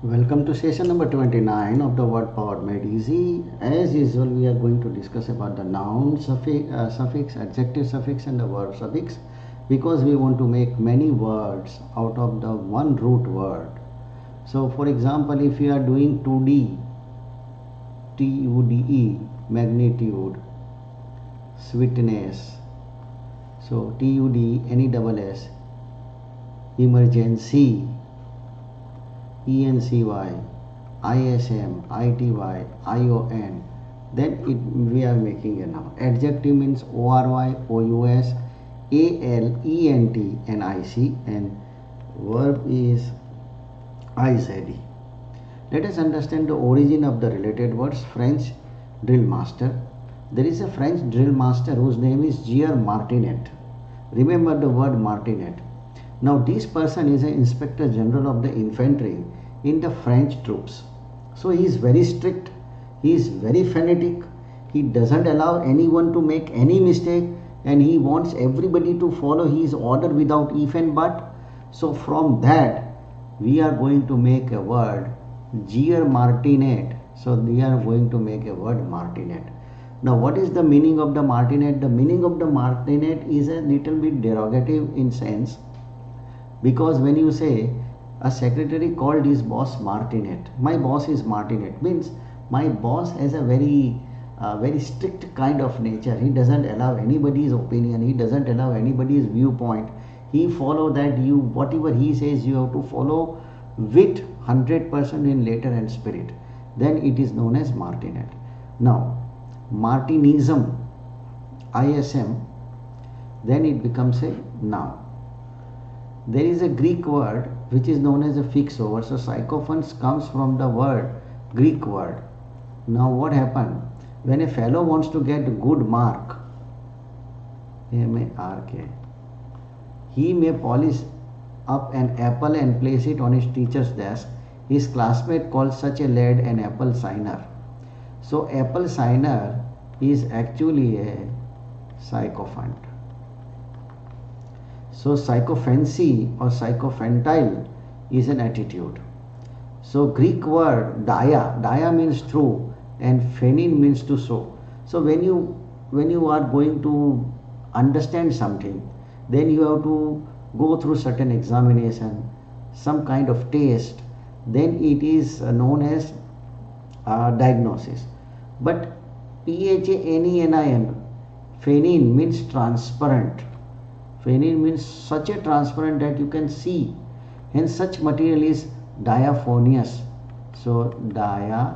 Welcome to session number 29 of the Word Power Made Easy. As usual, we are going to discuss about the noun suffix, adjective suffix and the verb suffix, because we want to make many words out of the one root word. So for example, if you are doing 2D, TUDE, magnitude, sweetness, so TUD, NESS, emergency, ENCY, ISM, ITY, ION, then we are making a noun. Adjective means ORY, OUS, ALENT, NIC, and verb is IZE. Let us understand the origin of the related words. French drill master. There is a French drill master whose name is Gier Martinet. Remember the word Martinet. Now this person is an inspector general of the infantry in the French troops. So he is very strict, he is very fanatic, he doesn't allow anyone to make any mistake, and he wants everybody to follow his order without if and but. So from that we are going to make a word Gier Martinet. So we are going to make a word Martinet. Now what is the meaning of the Martinet? The meaning of the Martinet is a little bit derogative in sense, because when you say a secretary called his boss Martinet, my boss is Martinet, means my boss has a very strict kind of nature. He doesn't allow anybody's opinion, he doesn't allow anybody's viewpoint. He follow that you whatever he says you have to follow with 100% in letter and spirit. Then it is known as Martinet. Now Martinism, ISM, then it becomes a noun. There is a Greek word which is known as a fix over. So sycophants comes from the Greek word. Now what happened? When a fellow wants to get good mark, M-A-R-K, he may polish up an apple and place it on his teacher's desk. His classmate calls such a lad an apple signer. So apple signer is actually a sycophant. So sycophancy or sycophantile is an attitude. So Greek word dia means through, and phenin means to sow. So when you are going to understand something, then you have to go through certain examination, some kind of test, then it is known as diagnosis. But PHANENIN, phenin means transparent. Phenin means such a transparent that you can see, hence such material is diaphanous. So PHANOUS,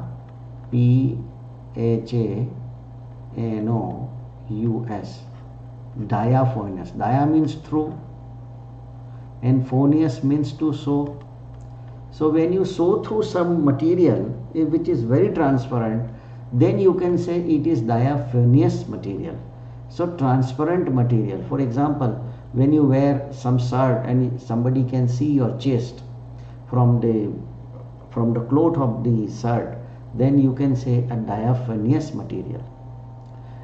diaphanous. Dia means through and phonious means to sow. So when you sow through some material which is very transparent, then you can say it is diaphanous material. So transparent material. For example, when you wear some shirt and somebody can see your chest from the cloth of the shirt, then you can say a diaphanous material.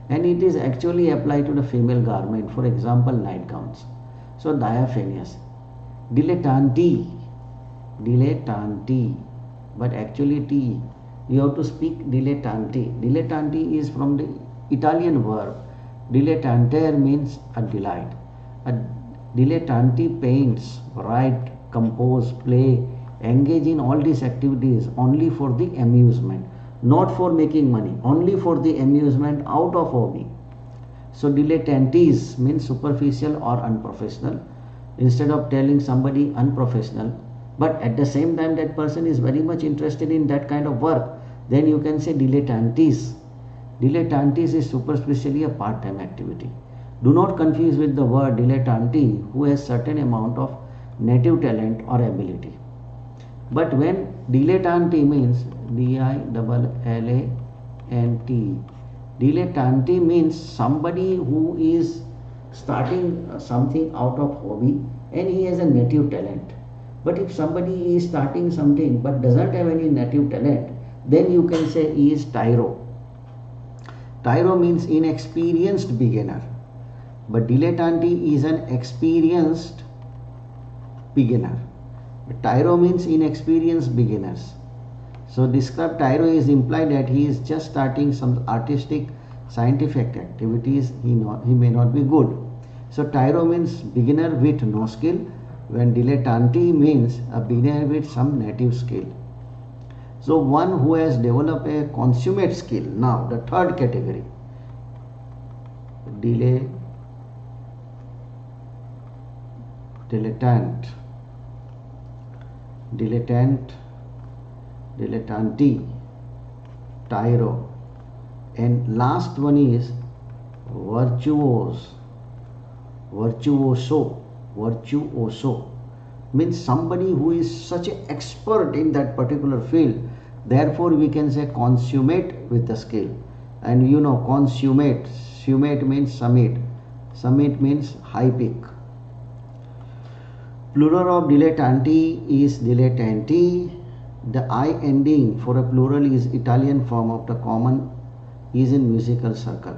And it is actually applied to the female garment, for example nightgowns. So diaphanous. Dilettante, but actually T, you have to speak dilettante. Dilettante is from the Italian verb. Dilettantare means a delight. A dilettante paints, write, compose, play, engage in all these activities only for the amusement, not for making money, only for the amusement out of hobby. So dilettantes means superficial or unprofessional. Instead of telling somebody unprofessional, but at the same time that person is very much interested in that kind of work, then you can say dilettantes. Dilettantes is superficially a part-time activity. Do not confuse with the word dilettante who has certain amount of native talent or ability. But when dilettante means DILLANT, dilettante means somebody who is starting something out of hobby and he has a native talent. But if somebody is starting something but doesn't have any native talent, then you can say he is tyro. Tyro means inexperienced beginner, but dilettante is an experienced beginner. Tyro means inexperienced beginners. So describe Tyro is implied that he is just starting some artistic, scientific activities. He may not be good. So Tyro means beginner with no skill, when dilettante means a beginner with some native skill. So one who has developed a consummate skill. Now the third category, dilettante, dilettante, tyro, and last one is virtuoso means somebody who is such an expert in that particular field. Therefore we can say consummate with the skill. And you know, summate means summit means high peak. Plural of dilettante is dilettanti. The I ending for a plural is Italian form of the common is in musical circle.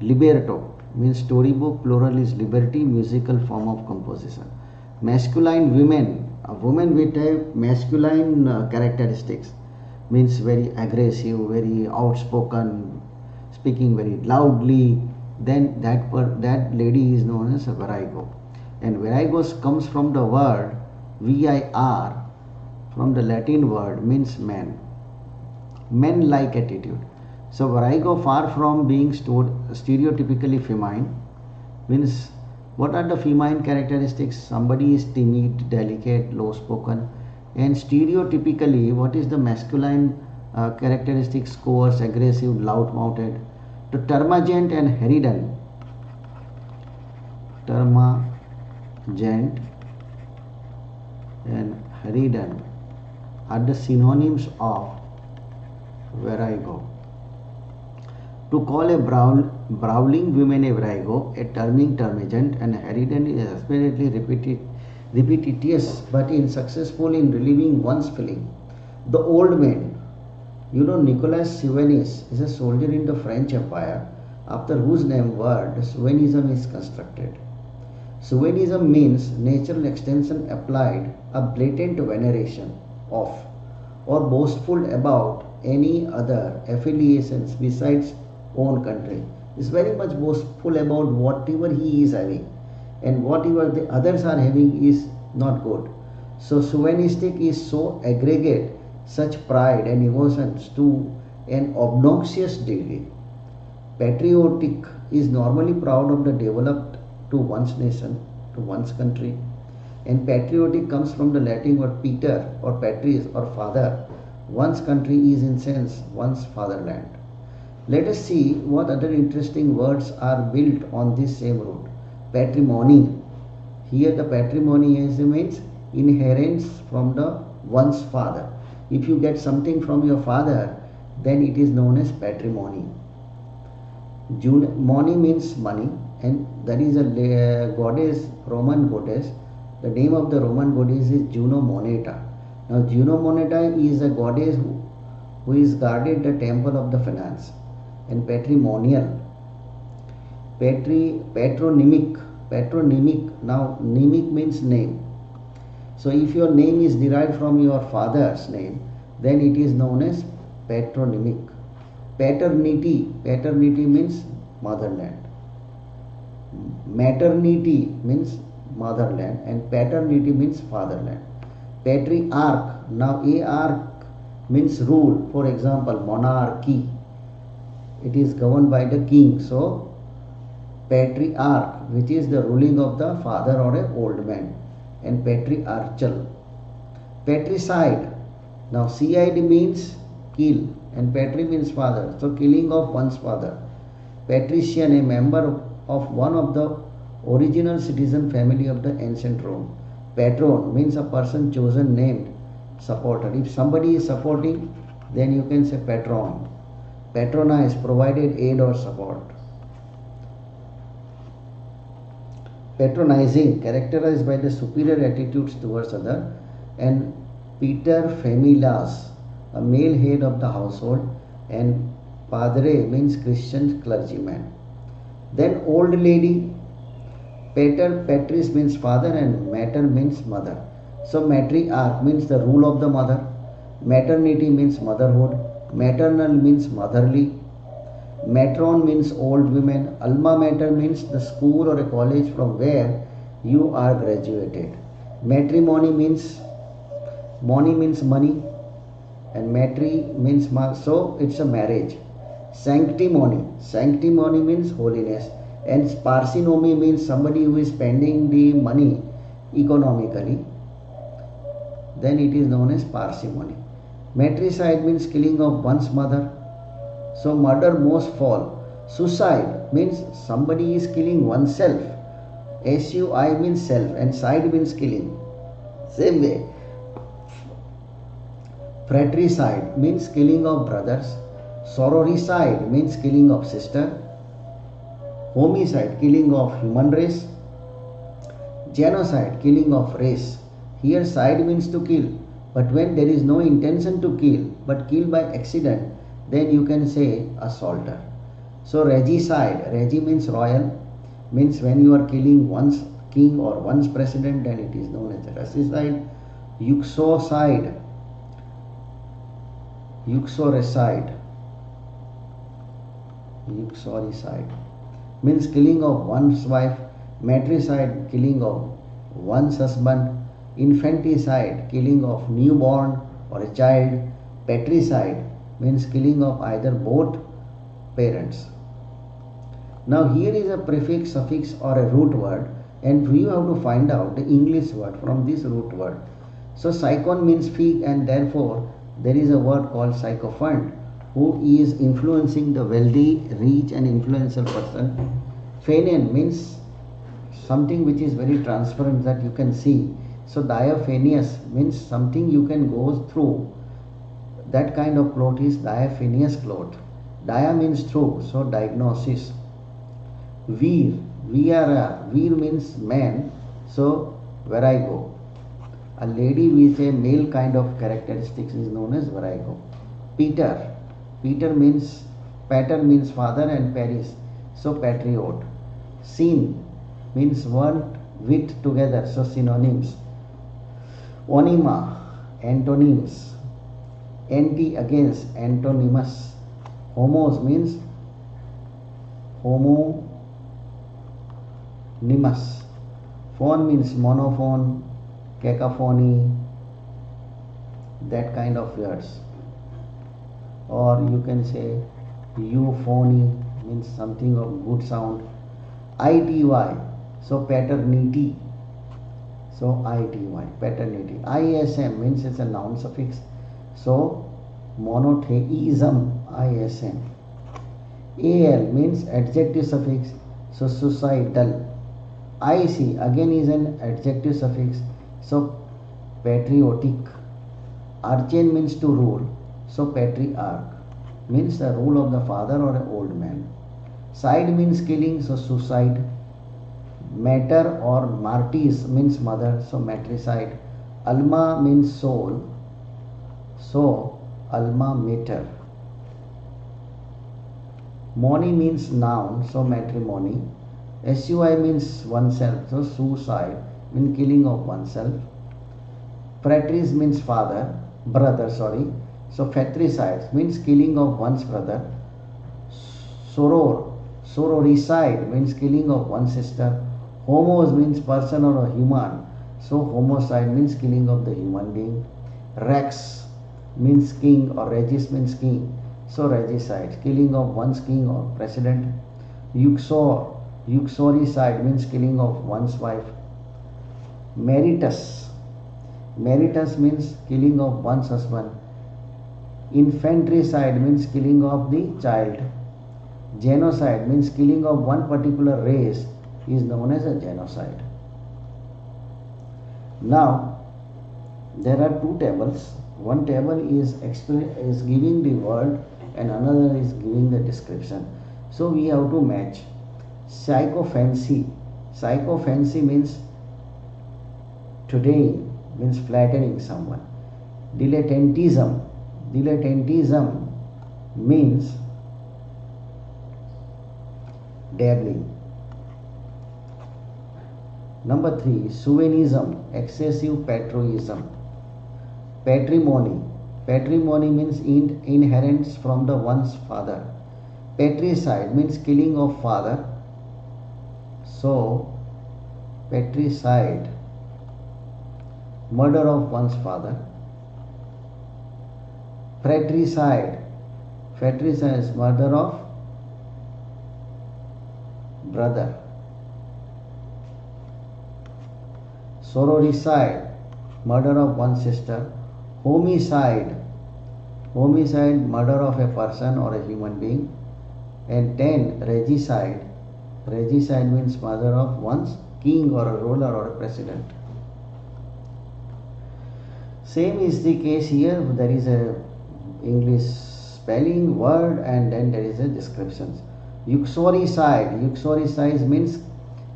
Libretto means storybook, plural is liberty, musical form of composition. Masculine women, a woman with a masculine characteristics, means very aggressive, very outspoken, speaking very loudly. Then that lady is known as a virago. And viragos comes from the word vir, from the Latin word, means man, like attitude. So virago, far from being stereotypically feminine, means what are the feminine characteristics? Somebody is timid, delicate, low spoken. And stereotypically, what is the masculine characteristics? Coarse, aggressive, loud mouthed. To termagant and harridan, termagant and harridan are the synonyms of virago. To call a brawling woman a virago, a terming termagant, and harridan is apparently repetitious but unsuccessful in relieving one's feeling. The old man, you know, Nicolas Souvenis is a soldier in the French Empire, after whose name word Souvenism is constructed. Souvenism means natural extension applied, a blatant veneration of or boastful about any other affiliations besides own country. Is very much boastful about whatever he is having, and whatever the others are having is not good. So chauvinistic is so aggregate such pride and emotions to an obnoxious degree. Patriotic is normally proud of the developed to one's nation, to one's country. And patriotic comes from the Latin word pater or patris or father. One's country is in sense one's fatherland. Let us see what other interesting words are built on this same root. Patrimony. Here the patrimony means inheritance from the one's father. If you get something from your father, then it is known as patrimony. Moni means money, and that is a goddess, Roman goddess. The name of the Roman goddess is Juno Moneta. Now Juno Moneta is a goddess who is guarded the temple of the finance. And patrimonial, patronymic. Now nymic means name. So if your name is derived from your father's name, then it is known as patronymic. Paternity means motherland. Maternity means motherland, and paternity means fatherland. Patriarch, now arch means rule. For example, monarchy, it is governed by the king. So patriarch, which is the ruling of the father or a old man, and patriarchal. Patricide, now cid means kill, and patri means father, so killing of one's father. Patrician, a member of one of the original citizen family of the ancient Rome. Patron means a person chosen, named, supporter. If somebody is supporting, then you can say patron. Patronize, provided aid or support. Patronizing, characterized by the superior attitudes towards others. And paterfamilias, a male head of the household. And padre means Christian clergyman. Then old lady, pater, patris means father, and mater means mother. So matriarch means the rule of the mother. Maternity means motherhood. Maternal means motherly. Matron means old women. Alma mater means the school or a college from where you are graduated. Matrimony means money and matri means so it's a marriage. Sanctimony means holiness, and parsimony means somebody who is spending the money economically, then it is known as parsimony. Matricide means killing of one's mother. So murder most fall. Suicide means somebody is killing oneself. SUI means self and side means killing. Same way. Fratricide means killing of brothers. Sororicide means killing of sister. Homicide, killing of human race. Genocide, killing of race. Here side means to kill, but when there is no intention to kill but kill by accident, then you can say assaulter. So regicide, regi means royal, means when you are killing one's king or one's president, then it is known as regicide. Uxoricide, uxoricide means killing of one's wife. Matricide, killing of one's husband. Infanticide, killing of newborn or a child. Patricide means killing of either both parents. Now here is a prefix, suffix or a root word, and you have to find out the English word from this root word. So psychon means fig, and therefore there is a word called sycophant who is influencing the wealthy, rich and influential person. Phanean means something which is very transparent that you can see. So diaphanous means something you can go through. That kind of cloth is diaphanous cloth. Dia means through, so diagnosis. Veer, Veera, Veer means man, so virago. A lady with a male kind of characteristics is known as virago. Peter, Peter means, pater means father and Paris, so patriot. Sin means one with together, so synonyms. Onyma, antonyms. Anti, against, antonymous. Homos means homonymous. Phone means monophone, cacophony, that kind of words. Or you can say euphony means something of good sound. ITY, so paternity. So ITY, paternity. ISM means it's a noun suffix. So monotheism, ISM. AL means adjective suffix. So suicidal. IC again is an adjective suffix. So patriotic. Archon means to rule. So patriarch means the rule of the father or an old man. Side means killing, so suicide. Mater or martis means mother, so matricide. Alma means soul, so alma mater. Moni means noun, so matrimony. SUI means oneself, so suicide means killing of oneself. Fratris means brother, so fratricide means killing of one's brother. Sororicide means killing of one's sister. Homos means person or a human, so homicide means killing of the human being. Rex means king or regis means king, so regicide, killing of one's king or president. Uxoricide means killing of one's wife. Meritus means killing of one's husband. Infantricide means killing of the child. Genocide means killing of one particular race is known as a genocide. Now there are two tables. One table is giving the word and another is giving the description. So we have to match. Sycophancy means today, means flattering someone. Dilettantism means dabbling. Number 3, chauvinism, excessive patriotism. Patrimony. Patrimony means inheritance from the one's father. Patricide means killing of father. So, patricide, murder of one's father. Fratricide, fratricide is murder of brother. Sororicide, murder of one sister. Homicide, homicide, murder of a person or a human being. And 10, regicide, regicide means murder of one's king or a ruler or a president. Same is the case here. There is a English spelling word and then there is a description. Uxoricide, uxoricide means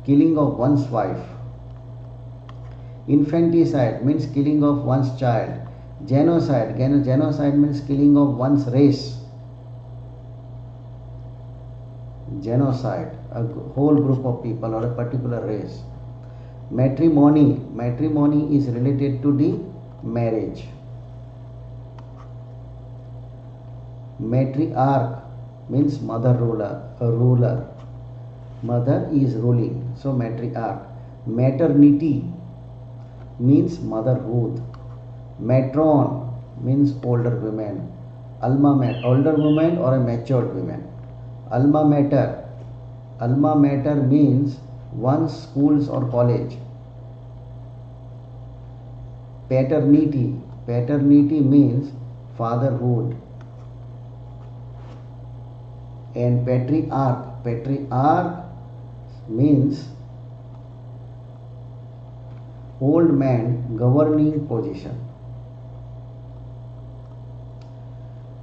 killing of one's wife. Infanticide means killing of one's child. Genocide, genocide means killing of one's race. Genocide, a whole group of people or a particular race. Matrimony, matrimony is related to the marriage. Matriarch means mother ruler, a ruler. Mother is ruling, so matriarch. Maternity means motherhood. Matron means older women. Alma mater, older woman or a matured woman. Alma mater, alma mater means one's schools or college. Paternity, paternity means fatherhood. And patriarch, patriarch means old man governing position.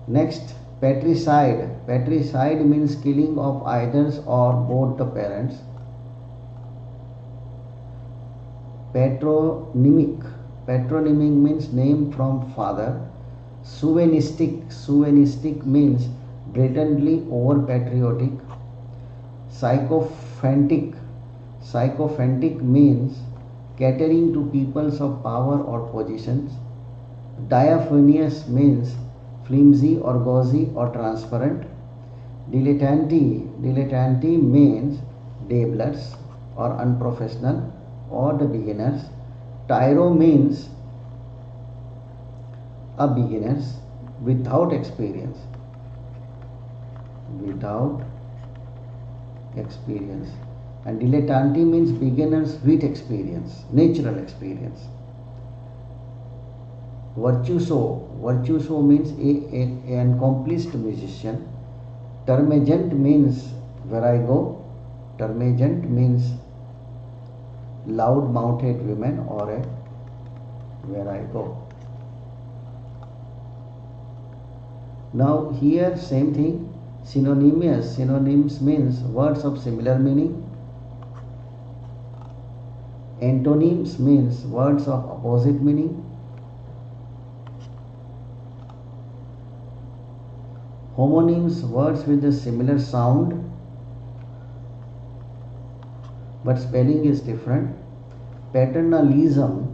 Next, patricide. Patricide means killing of either or both the parents. Patronymic. Patronymic means name from father. Chauvinistic. Chauvinistic means blatantly over patriotic. Sycophantic. Sycophantic means catering to peoples of power or positions. Diaphanous means flimsy or gauzy or transparent. Dilettante, dilettante means dabblers or unprofessional or the beginners. Tyro means a beginners without experience. Without experience. And dilettante means beginners with experience, natural experience. Virtuoso, virtuoso means an accomplished musician. Termagant means virago. Termagant means loud-mouthed women or a virago. Now here same thing. Synonymous, synonyms means words of similar meaning. Antonyms means words of opposite meaning. Homonyms, words with a similar sound but spelling is different. Paternalism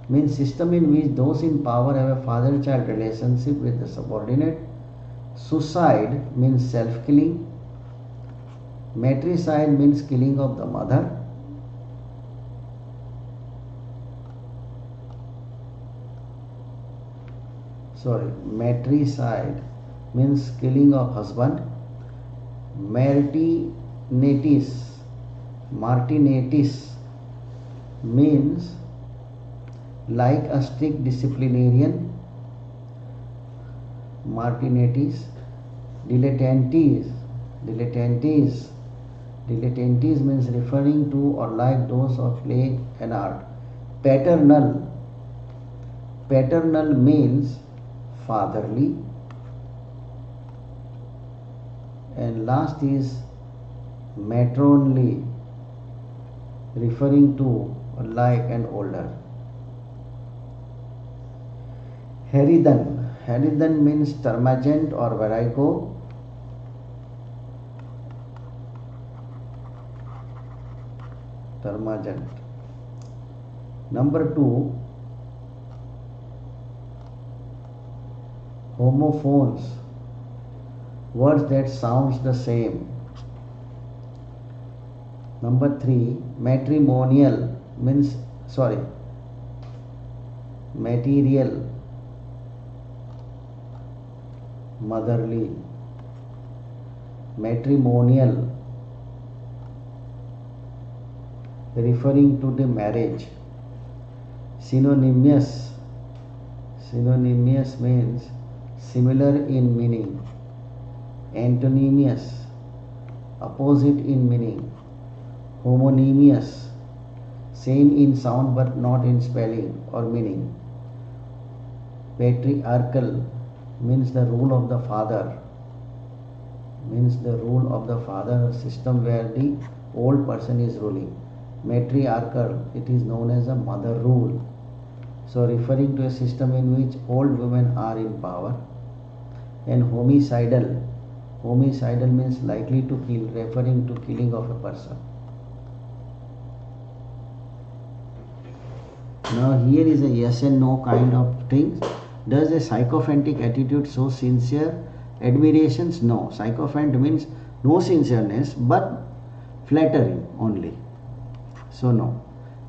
means system in which those in power have a father-child relationship with the subordinate. Suicide means self-killing. Matricide means killing of the mother. Matricide means killing of husband. Martinatis, martinatis means like a strict disciplinarian. Martinatis. Dilettantes, dilettantes, dilettantes means referring to or like those of play and art. Paternal, paternal means fatherly. And last is matronly, referring to or like an older. Herithen, herithen means termagant or virago. Termagant. Number 2, homophones, words that sounds the same. Number 3, matrimonial means material, motherly. Matrimonial, referring to the marriage. Synonymous means similar in meaning. Antonymous, opposite in meaning. Homonymous, same in sound but not in spelling or meaning. Patriarchal means the rule of the father, system where the old person is ruling. Matriarchal, it is known as a mother rule, so referring to a system in which old women are in power. And homicidal means likely to kill, referring to killing of a person. Now here is a yes and no kind of thing. Does a sycophantic attitude show sincere admirations? No. Sycophant means no sincereness but flattering only. So no.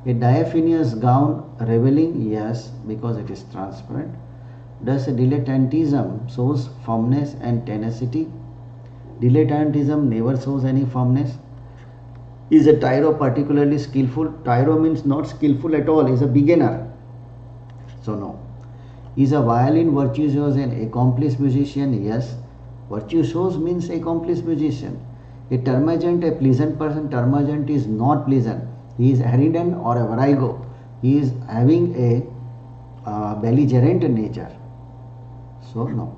A diaphanous gown revealing? Yes, because it is transparent. Does a dilettantism shows firmness and tenacity? Dilettantism never shows any firmness. Is a tyro particularly skillful? Tyro means not skillful at all, is a beginner. So no. Is a violin virtuoso an accomplished musician? Yes. Virtuoso means accomplished musician. A termagant, a pleasant person? Termagant is not pleasant. He is arrogant or a virago. He is having a belligerent nature. So no.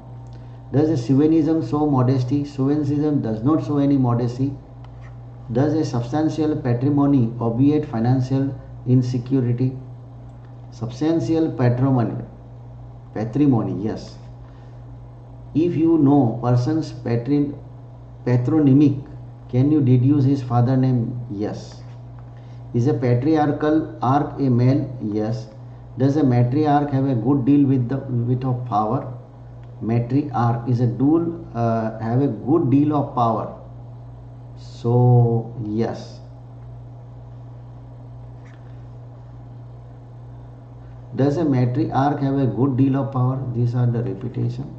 Does a Suvenism show modesty? Suvenism does not show any modesty. Does a substantial patrimony obviate financial insecurity? Substantial patrimony, yes. If you know person's patronymic, can you deduce his father name? Yes. Is a patriarchal arch a male? Yes. Does a matriarch have a good deal with the wit of power? Matriarch is a dual have a good deal of power. So yes. Does a matriarch have a good deal of power? These are the repetition.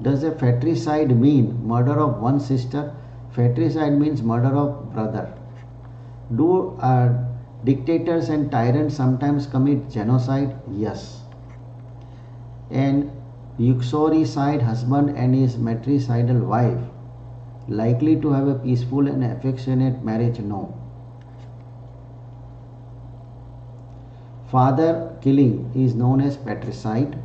Does a fratricide mean murder of one sister? Fratricide means murder of brother. Do dictators and tyrants sometimes commit genocide? Yes. And uxoricide husband and his matricidal wife likely to have a peaceful and affectionate marriage? No. Father killing is known as patricide.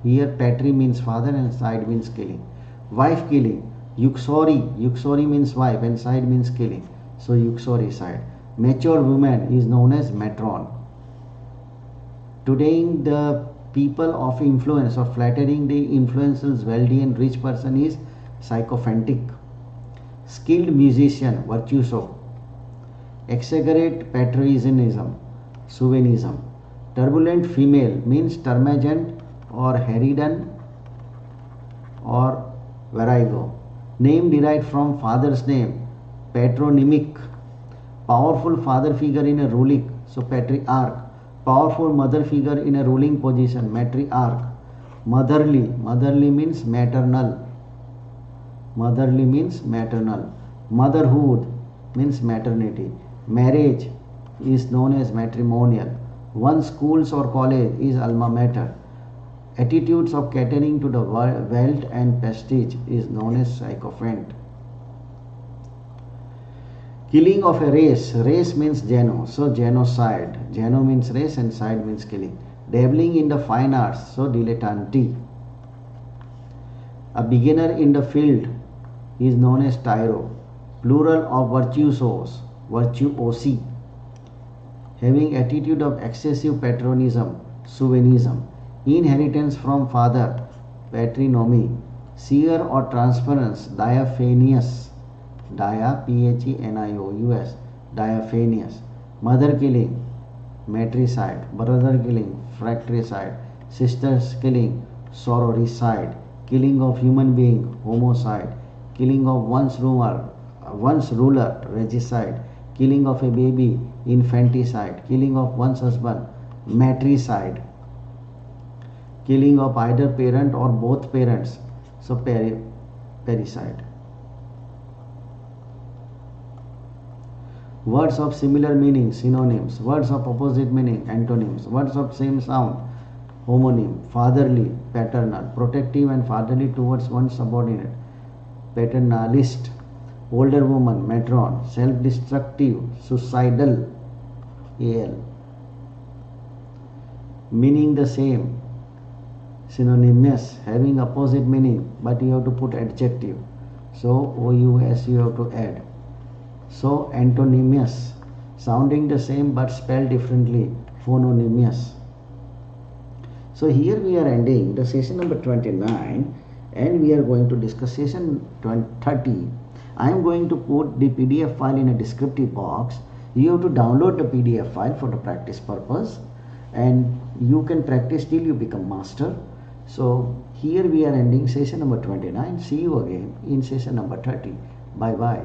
Here patri means father and side means killing. Wife killing, uxori means wife and side means killing. So uxoricide. Mature woman is known as matron. Today the people of influence or flattering the influences wealthy and rich person is sycophantic. Skilled musician, virtuoso. Exaggerate patricianism, Suvenism. Turbulent female means termagant or harridan or virago. Name derived from father's name, patronymic. Powerful father figure in a ruling, so patriarch. Powerful mother figure in a ruling position, matriarch. Motherly means maternal. Motherhood means maternity. Marriage is known as matrimonial. One's schools or college is alma mater. Attitudes of catering to the wealth and prestige is known as sycophant. Killing of a race means geno, so genocide. Geno means race and side means killing. Dabbling in the fine arts, so dilettante. A beginner in the field is known as tyro. Plural of virtuosos, virtuosi. Having attitude of excessive patronism, Suvenism. Inheritance from father, patronymy. Seer or transference, diaphanous. Dia, Phenous. Diaphanous. Mother killing, matricide, brother killing, fratricide, sisters killing, sororicide, killing of human being, homicide, killing of one's ruler, regicide, killing of a baby, infanticide, killing of one's husband, matricide, killing of either parent or both parents, so parricide. Words of similar meaning, synonyms. Words of opposite meaning, antonyms. Words of same sound, homonym. Fatherly, paternal. Protective and fatherly towards one's subordinate, paternalist. Older woman, matron. Self-destructive, suicidal, AL. Meaning the same, synonymous, having opposite meaning, but you have to put adjective. So OUS you have to add. So antonymous, sounding the same but spelled differently, phononymous. So here we are ending the session number 29 and we are going to discuss session 30. I am going to put the PDF file in a descriptive box. You have to download the PDF file for the practice purpose and you can practice till you become master. So here we are ending session number 29. See you again in session number 30. Bye bye.